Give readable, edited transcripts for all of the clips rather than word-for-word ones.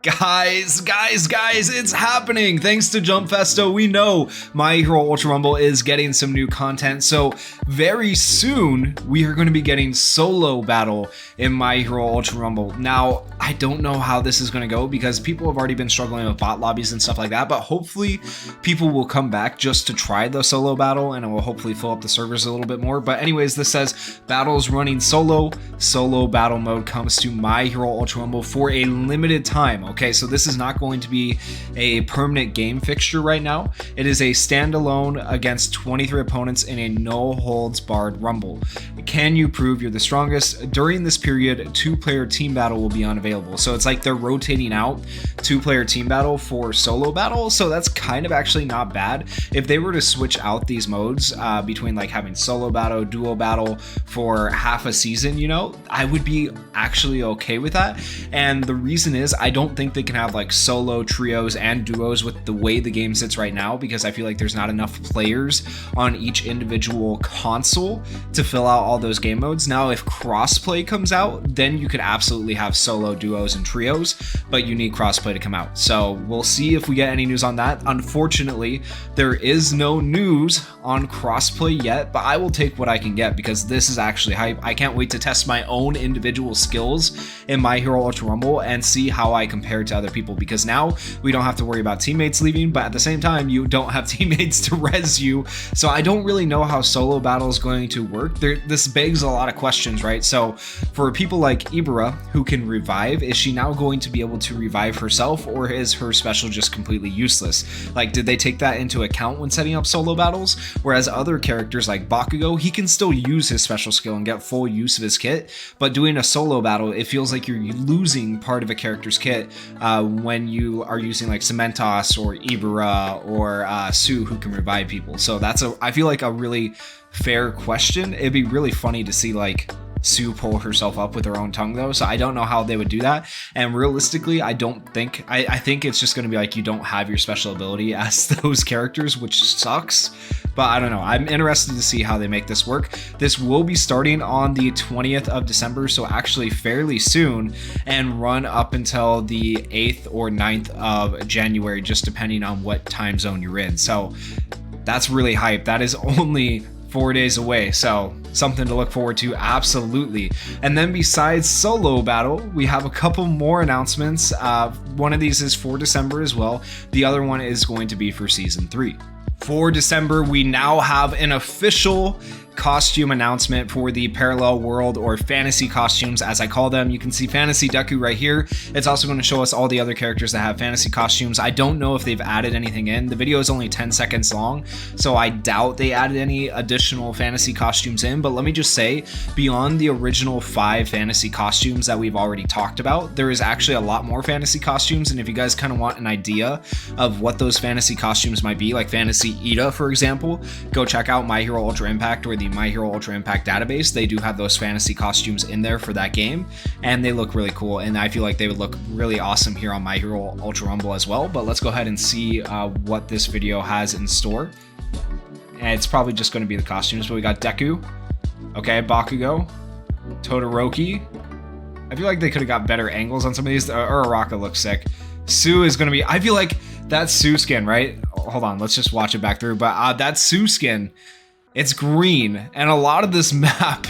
Guys, it's happening. Thanks to Jump Festo, we know My Hero Ultra Rumble is getting some new content. So very soon, we are going to be getting solo battle in My Hero Ultra Rumble. Now, I don't know how this is going to go because people have already been struggling with bot lobbies and stuff like that, but hopefully people will come back just to try the solo battle and it will hopefully fill up the servers a little bit more. But anyways, this says battles running solo battle mode comes to My Hero Ultra Rumble for a limited time. Okay, so this is not going to be a permanent game fixture right now. It is a standalone against 23 opponents in a no holds barred rumble. Can you prove you're the strongest? During this period, 2-player team battle will be unavailable. So it's like they're rotating out 2-player team battle for solo battle. So that's kind of actually not bad. If they were to switch out these modes between like having solo battle, duo battle for half a season, you know, I would be actually okay with that. And the reason is I don't think they can have like solo, trios, and duos with the way the game sits right now, because I feel like there's not enough players on each individual console to fill out all those game modes. Now, if crossplay comes out, then you could absolutely have solo, duos, and trios, but you need crossplay to come out. So we'll see if we get any news on that. Unfortunately, there is no news on crossplay yet, but I will take what I can get because this is actually hype. I can't wait to test my own individual skills in My Hero Ultra Rumble and see how I compare to other people, because now we don't have to worry about teammates leaving, but at the same time you don't have teammates to res you. So I don't really know how solo battle is going to work. This begs a lot of questions, right? So for people like Ibra who can revive, is she now going to be able to revive herself, or is her special just completely useless? Like, did they take that into account when setting up solo battles? Whereas other characters like Bakugo, he can still use his special skill and get full use of his kit, but doing a solo battle, it feels like you're losing part of a character's kit when you are using like Cementos or Ibra or Sue, who can revive people. So I feel like a really fair question. It'd be really funny to see like Sue pull herself up with her own tongue though, so I don't know how they would do that. And realistically, I think it's just going to be like you don't have your special ability as those characters, which sucks, but I don't know. I'm interested to see how they make this work. This will be starting on the 20th of December, so actually fairly soon, and run up until the 8th or 9th of January, just depending on what time zone you're in. So that's really hype. That is only 4 days away, so something to look forward to, absolutely. And then besides solo battle, we have a couple more announcements. One of these is for December as well. The other one is going to be for season 3. For December, we now have an official costume announcement for the parallel world, or fantasy costumes as I call them. You can see Fantasy Deku right here. It's also going to show us all the other characters that have fantasy costumes. I don't know if they've added anything in. The video is only 10 seconds long, so I doubt they added any additional fantasy costumes in, but let me just say, beyond the original 5 fantasy costumes that we've already talked about, there is actually a lot more fantasy costumes. And if you guys kind of want an idea of what those fantasy costumes might be, like Fantasy Ida, for example, go check out My Hero Ultra Impact or the My Hero Ultra Impact database. They do have those fantasy costumes in there for that game, and they look really cool, and I feel like they would look really awesome here on My Hero Ultra Rumble as well. But let's go ahead and see what this video has in store. And it's probably just going to be the costumes, but we got Deku, okay, Bakugo, Todoroki. I feel like they could have got better angles on some of these. Uraraka looks sick. Sue is going to be, I feel like that Sue skin, right? Hold on, let's just watch it back through. But that Sue skin, it's green, and a lot of this map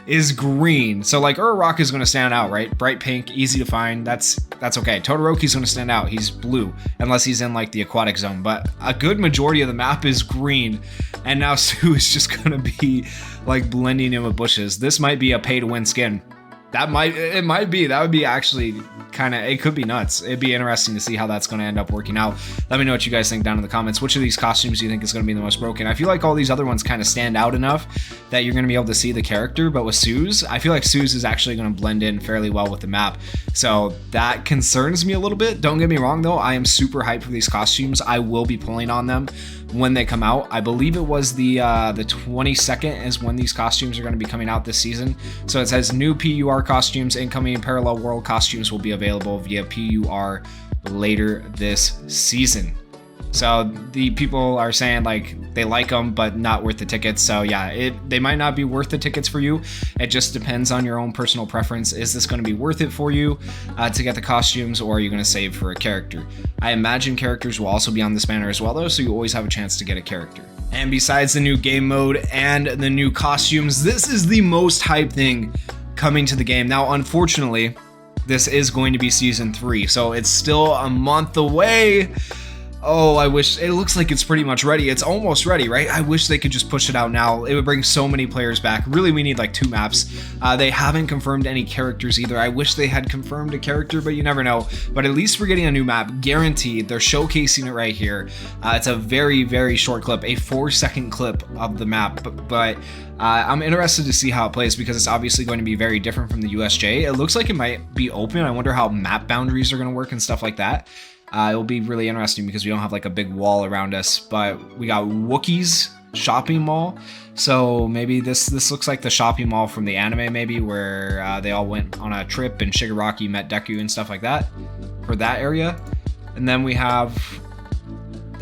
is green. So like Uraraka is going to stand out, right? Bright pink, easy to find. That's okay. Todoroki's going to stand out. He's blue, unless he's in like the aquatic zone. But a good majority of the map is green, and now Sue is just going to be like blending in with bushes. This might be a pay-to-win skin. That would be actually kind of, it could be nuts. It'd be interesting to see how that's going to end up working out. Let me know what you guys think down in the comments. Which of these costumes do you think is going to be the most broken? I feel like all these other ones kind of stand out enough that you're going to be able to see the character, but with Sue's, I feel like Sue's is actually going to blend in fairly well with the map. So that concerns me a little bit. Don't get me wrong though, I am super hyped for these costumes. I will be pulling on them when they come out. I believe it was the 22nd is when these costumes are going to be coming out this season. So it says new PUR costumes, incoming parallel world costumes will be available via PUR later this season. So the people are saying like they like them, but not worth the tickets. So yeah, they might not be worth the tickets for you. It just depends on your own personal preference. Is this going to be worth it for you to get the costumes, or are you going to save for a character? I imagine characters will also be on this banner as well though, so you always have a chance to get a character. And besides the new game mode and the new costumes, this is the most hyped thing coming to the game. Now, unfortunately, this is going to be season 3, so it's still a month away. Oh, I wish, it looks like it's pretty much ready. It's almost ready, right? I wish they could just push it out now. It would bring so many players back. Really, we need like 2 maps. They haven't confirmed any characters either. I wish they had confirmed a character, but you never know. But at least we're getting a new map, guaranteed. They're showcasing it right here. It's a very, very short clip, a 4-second clip of the map. But I'm interested to see how it plays because it's obviously going to be very different from the USJ. It looks like it might be open. I wonder how map boundaries are going to work and stuff like that. It'll be really interesting because we don't have like a big wall around us, but we got Wookiees shopping mall. So maybe this looks like the shopping mall from the anime, maybe where they all went on a trip and Shigaraki met Deku and stuff like that for that area. And then we have,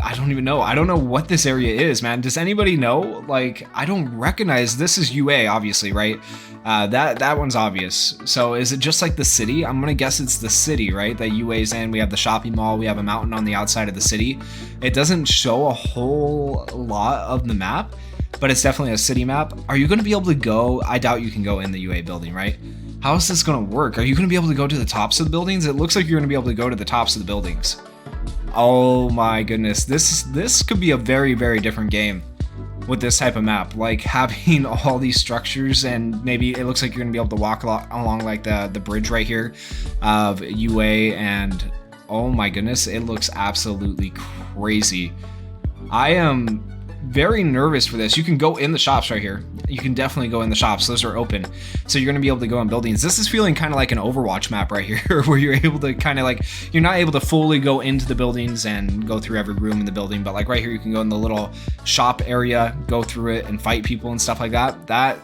I don't even know. I don't know what this area is, man. Does anybody know? Like, I don't recognize. This is UA, obviously, right? That one's obvious. So is it just like the city? I'm gonna guess it's the city, right? That UA's in. We have the shopping mall. We have a mountain on the outside of the city. It doesn't show a whole lot of the map, but it's definitely a city map. Are you gonna be able to go? I doubt you can go in the UA building, right? How is this gonna work? Are you gonna be able to go to the tops of the buildings? It looks like you're gonna be able to go to the tops of the buildings. Oh my goodness, this could be a very, very different game with this type of map, like having all these structures, and maybe it looks like you're gonna be able to walk along like the bridge right here of UA, and oh my goodness, it looks absolutely crazy. I am very nervous for this. You can go in the shops right here. You can definitely go in the shops. Those are open. So you're going to be able to go in buildings. This is feeling kind of like an Overwatch map right here where you're able to kind of like, you're not able to fully go into the buildings and go through every room in the building, but like right here, you can go in the little shop area, go through it and fight people and stuff like that.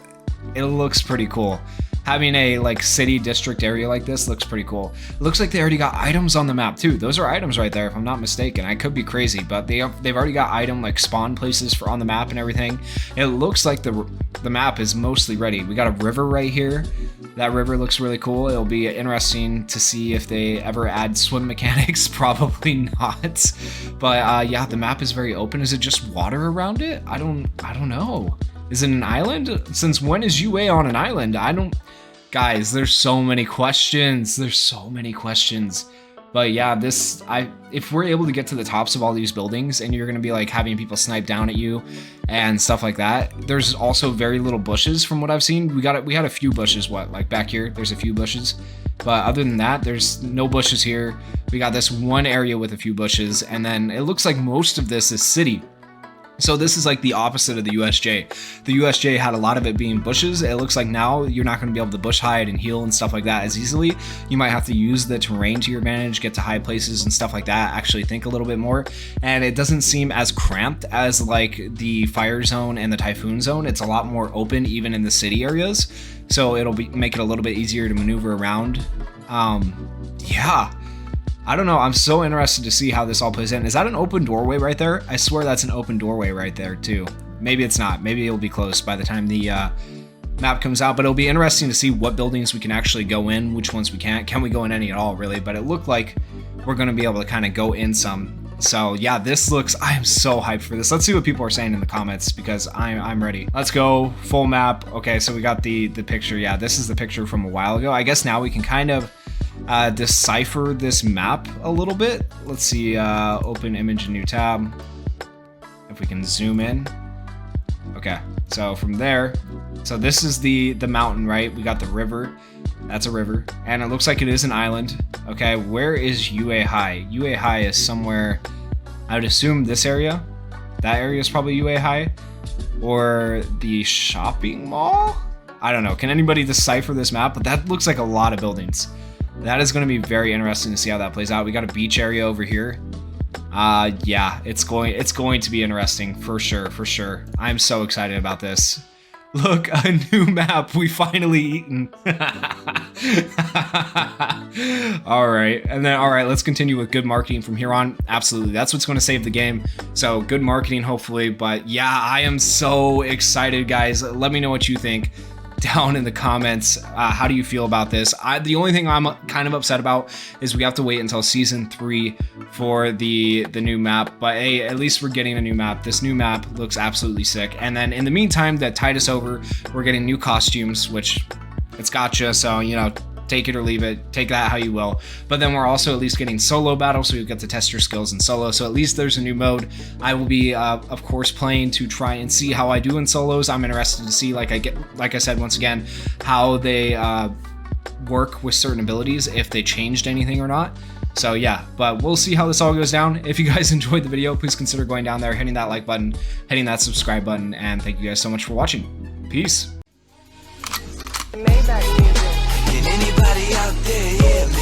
It looks pretty cool. Having a like city district area like this looks pretty cool. It looks like they already got items on the map too. Those are items right there, if I'm not mistaken. I could be crazy, but they've already got item like spawn places for on the map and everything. It looks like the map is mostly ready. We got a river right here. That river looks really cool. It'll be interesting to see if they ever add swim mechanics. Probably not. But yeah, the map is very open. Is it just water around it? I don't know. Is it an island? Since when is UA on an island? Guys, there's so many questions. There's so many questions. But yeah, if we're able to get to the tops of all these buildings and you're gonna be like having people snipe down at you and stuff like that, there's also very little bushes from what I've seen. We had a few bushes, like back here, there's a few bushes. But other than that, there's no bushes here. We got this one area with a few bushes, and then it looks like most of this is city. So this is like the opposite of the USJ. The USJ had a lot of it being bushes. It looks like now you're not going to be able to bush hide and heal and stuff like that as easily. You might have to use the terrain to your advantage, get to high places and stuff like that, actually think a little bit more. And it doesn't seem as cramped as like the fire zone and the typhoon zone. It's a lot more open even in the city areas. So it'll make it a little bit easier to maneuver around. Yeah. I don't know. I'm so interested to see how this all plays in. Is that an open doorway right there? I swear that's an open doorway right there too. Maybe it's not. Maybe it'll be closed by the time the map comes out, but it'll be interesting to see what buildings we can actually go in, which ones we can't. Can we go in any at all, really? But it looked like we're going to be able to kind of go in some. So yeah, I am so hyped for this. Let's see what people are saying in the comments because I'm ready. Let's go full map. Okay, so we got the picture. Yeah, this is the picture from a while ago. I guess now we can kind of decipher this map a little bit. Let's see, open image, new tab. If we can zoom in. Okay, so from there, so this is the mountain, right? We got the river. That's a river, and it looks like it is an island. Okay, where is UA High? UA High is somewhere, I would assume this area. That area is probably UA High, or the shopping mall? I don't know. Can anybody decipher this map? But that looks like a lot of buildings. That is going to be very interesting to see how that plays out. We got a beach area over here. Yeah, it's going to be interesting for sure. I'm so excited about this. Look, a new map we finally eaten. Alright, and then alright, let's continue with good marketing from here on. Absolutely, that's what's going to save the game. So good marketing, hopefully. But yeah, I am so excited, guys. Let me know what you think down in the comments. How do you feel about this? The only thing I'm kind of upset about is we have to wait until season 3 for the new map, but hey, at least we're getting a new map. This new map looks absolutely sick. And then in the meantime, that tide us over, we're getting new costumes, which it's gotcha, so you know, take it or leave it, take that how you will. But then we're also at least getting solo battle, so you get to test your skills in solo. So at least there's a new mode. I will be of course playing to try and see how I do in solos. I'm interested to see, like I said once again, how they work with certain abilities, if they changed anything or not. So yeah, but we'll see how this all goes down. If you guys enjoyed the video, please consider going down there, hitting that like button, hitting that subscribe button, and thank you guys so much for watching. Peace. Maybach music. Can anybody out there hear me?